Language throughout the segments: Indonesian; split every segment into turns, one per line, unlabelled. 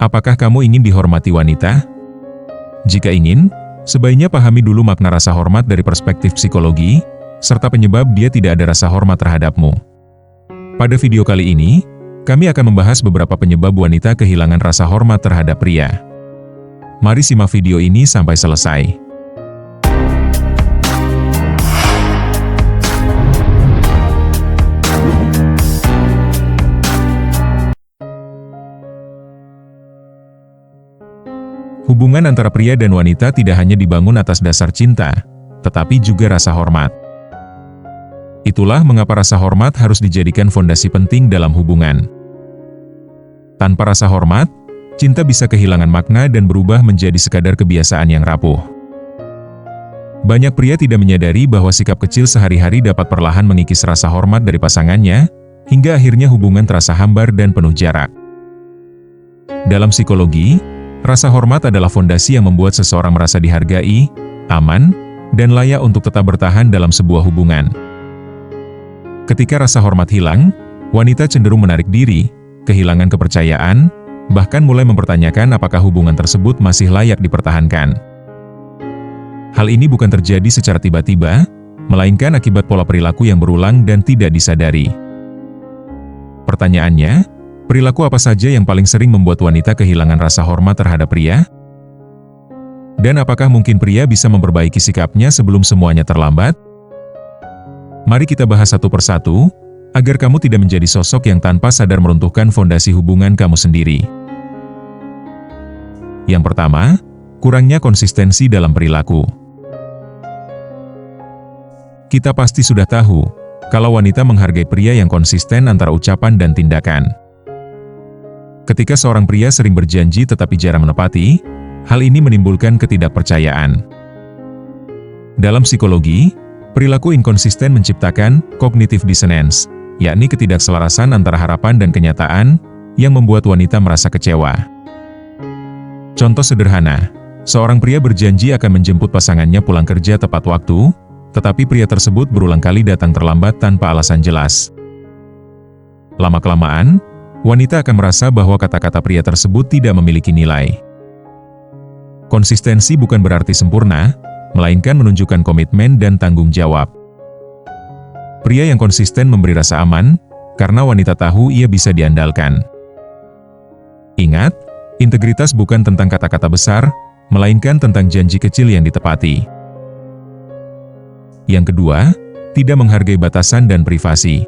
Apakah kamu ingin dihormati wanita? Jika ingin, sebaiknya pahami dulu makna rasa hormat dari perspektif psikologi, serta penyebab dia tidak ada rasa hormat terhadapmu. Pada video kali ini, kami akan membahas beberapa penyebab wanita kehilangan rasa hormat terhadap pria. Mari simak video ini sampai selesai. Hubungan antara pria dan wanita tidak hanya dibangun atas dasar cinta, tetapi juga rasa hormat. Itulah mengapa rasa hormat harus dijadikan fondasi penting dalam hubungan. Tanpa rasa hormat, cinta bisa kehilangan makna dan berubah menjadi sekadar kebiasaan yang rapuh. Banyak pria tidak menyadari bahwa sikap kecil sehari-hari dapat perlahan mengikis rasa hormat dari pasangannya, hingga akhirnya hubungan terasa hambar dan penuh jarak. Dalam psikologi, rasa hormat adalah fondasi yang membuat seseorang merasa dihargai, aman, dan layak untuk tetap bertahan dalam sebuah hubungan. Ketika rasa hormat hilang, wanita cenderung menarik diri, kehilangan kepercayaan, bahkan mulai mempertanyakan apakah hubungan tersebut masih layak dipertahankan. Hal ini bukan terjadi secara tiba-tiba, melainkan akibat pola perilaku yang berulang dan tidak disadari. Pertanyaannya, perilaku apa saja yang paling sering membuat wanita kehilangan rasa hormat terhadap pria? Dan apakah mungkin pria bisa memperbaiki sikapnya sebelum semuanya terlambat? Mari kita bahas satu persatu, agar kamu tidak menjadi sosok yang tanpa sadar meruntuhkan fondasi hubungan kamu sendiri. Yang pertama, kurangnya konsistensi dalam perilaku. Kita pasti sudah tahu, kalau wanita menghargai pria yang konsisten antara ucapan dan tindakan. Ketika seorang pria sering berjanji tetapi jarang menepati, hal ini menimbulkan ketidakpercayaan. Dalam psikologi, perilaku inkonsisten menciptakan cognitive dissonance, yakni ketidakselarasan antara harapan dan kenyataan, yang membuat wanita merasa kecewa. Contoh sederhana, seorang pria berjanji akan menjemput pasangannya pulang kerja tepat waktu, tetapi pria tersebut berulang kali datang terlambat tanpa alasan jelas. Lama-kelamaan, wanita akan merasa bahwa kata-kata pria tersebut tidak memiliki nilai. Konsistensi bukan berarti sempurna, melainkan menunjukkan komitmen dan tanggung jawab. Pria yang konsisten memberi rasa aman, karena wanita tahu ia bisa diandalkan. Ingat, integritas bukan tentang kata-kata besar, melainkan tentang janji kecil yang ditepati. Yang kedua, tidak menghargai batasan dan privasi.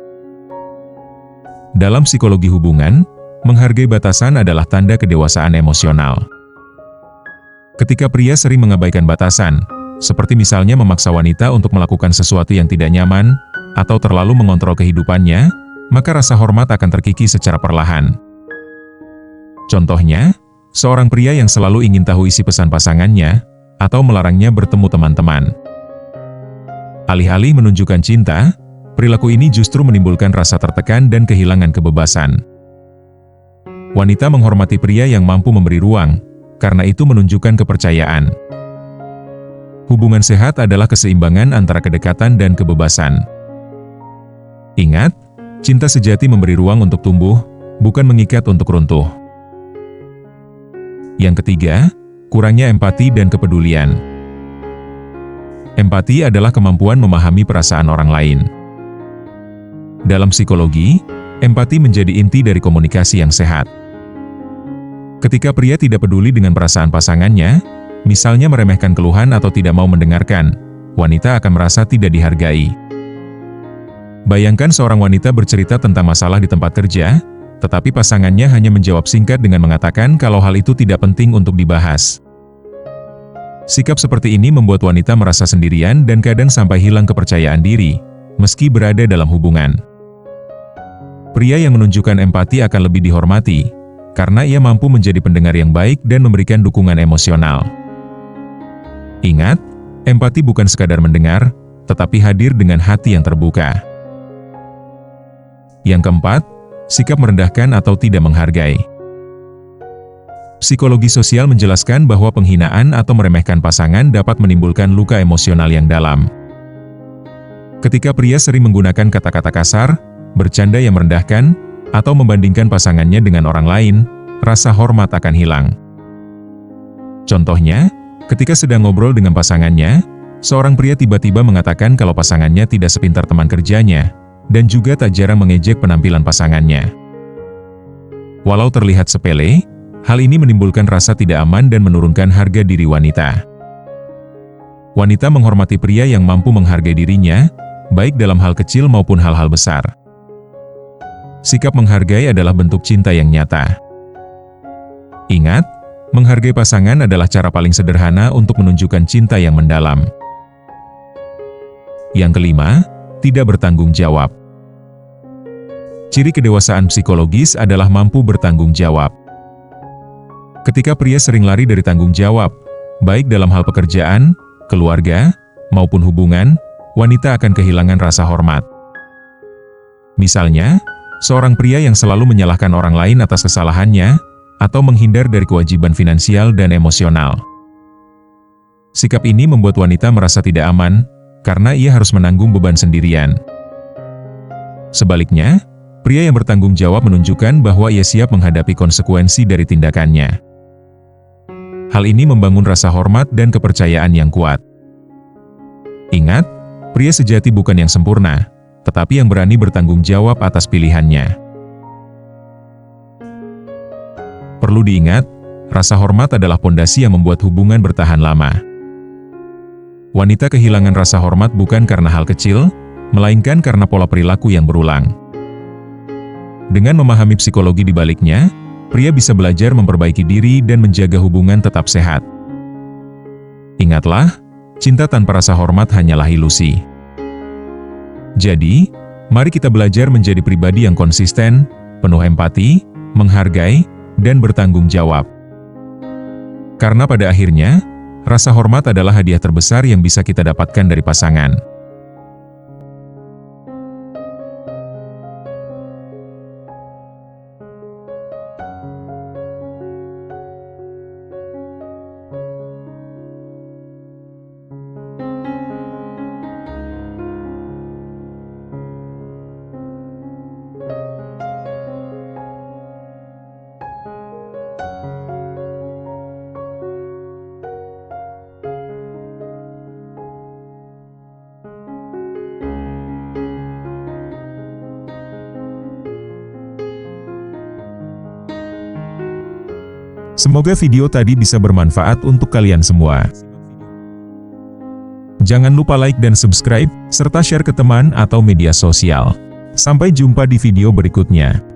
Dalam psikologi hubungan, menghargai batasan adalah tanda kedewasaan emosional. Ketika pria sering mengabaikan batasan, seperti misalnya memaksa wanita untuk melakukan sesuatu yang tidak nyaman, atau terlalu mengontrol kehidupannya, maka rasa hormat akan terkikis secara perlahan. Contohnya, seorang pria yang selalu ingin tahu isi pesan pasangannya, atau melarangnya bertemu teman-teman. Alih-alih menunjukkan cinta, perilaku ini justru menimbulkan rasa tertekan dan kehilangan kebebasan. Wanita menghormati pria yang mampu memberi ruang, karena itu menunjukkan kepercayaan. Hubungan sehat adalah keseimbangan antara kedekatan dan kebebasan. Ingat, cinta sejati memberi ruang untuk tumbuh, bukan mengikat untuk runtuh. Yang ketiga, kurangnya empati dan kepedulian. Empati adalah kemampuan memahami perasaan orang lain. Dalam psikologi, empati menjadi inti dari komunikasi yang sehat. Ketika pria tidak peduli dengan perasaan pasangannya, misalnya meremehkan keluhan atau tidak mau mendengarkan, wanita akan merasa tidak dihargai. Bayangkan seorang wanita bercerita tentang masalah di tempat kerja, tetapi pasangannya hanya menjawab singkat dengan mengatakan kalau hal itu tidak penting untuk dibahas. Sikap seperti ini membuat wanita merasa sendirian dan kadang sampai hilang kepercayaan diri, meski berada dalam hubungan. Pria yang menunjukkan empati akan lebih dihormati, karena ia mampu menjadi pendengar yang baik dan memberikan dukungan emosional. Ingat, empati bukan sekadar mendengar, tetapi hadir dengan hati yang terbuka. Yang keempat, sikap merendahkan atau tidak menghargai. Psikologi sosial menjelaskan bahwa penghinaan atau meremehkan pasangan dapat menimbulkan luka emosional yang dalam. Ketika pria sering menggunakan kata-kata kasar, bercanda yang merendahkan, atau membandingkan pasangannya dengan orang lain, rasa hormat akan hilang. Contohnya, ketika sedang ngobrol dengan pasangannya, seorang pria tiba-tiba mengatakan kalau pasangannya tidak sepintar teman kerjanya, dan juga tak jarang mengejek penampilan pasangannya. Walau terlihat sepele, hal ini menimbulkan rasa tidak aman dan menurunkan harga diri wanita. Wanita menghormati pria yang mampu menghargai dirinya, baik dalam hal kecil maupun hal-hal besar. Sikap menghargai adalah bentuk cinta yang nyata. Ingat, menghargai pasangan adalah cara paling sederhana untuk menunjukkan cinta yang mendalam. Yang kelima, tidak bertanggung jawab. Ciri kedewasaan psikologis adalah mampu bertanggung jawab. Ketika pria sering lari dari tanggung jawab, baik dalam hal pekerjaan, keluarga, maupun hubungan, wanita akan kehilangan rasa hormat. Misalnya, seorang pria yang selalu menyalahkan orang lain atas kesalahannya, atau menghindar dari kewajiban finansial dan emosional. Sikap ini membuat wanita merasa tidak aman, karena ia harus menanggung beban sendirian. Sebaliknya, pria yang bertanggung jawab menunjukkan bahwa ia siap menghadapi konsekuensi dari tindakannya. Hal ini membangun rasa hormat dan kepercayaan yang kuat. Ingat, pria sejati bukan yang sempurna, tetapi yang berani bertanggung jawab atas pilihannya. Perlu diingat, rasa hormat adalah pondasi yang membuat hubungan bertahan lama. Wanita kehilangan rasa hormat bukan karena hal kecil, melainkan karena pola perilaku yang berulang. Dengan memahami psikologi di baliknya, pria bisa belajar memperbaiki diri dan menjaga hubungan tetap sehat. Ingatlah, cinta tanpa rasa hormat hanyalah ilusi. Jadi, mari kita belajar menjadi pribadi yang konsisten, penuh empati, menghargai, dan bertanggung jawab. Karena pada akhirnya, rasa hormat adalah hadiah terbesar yang bisa kita dapatkan dari pasangan. Semoga video tadi bisa bermanfaat untuk kalian semua. Jangan lupa like dan subscribe, serta share ke teman atau media sosial. Sampai jumpa di video berikutnya.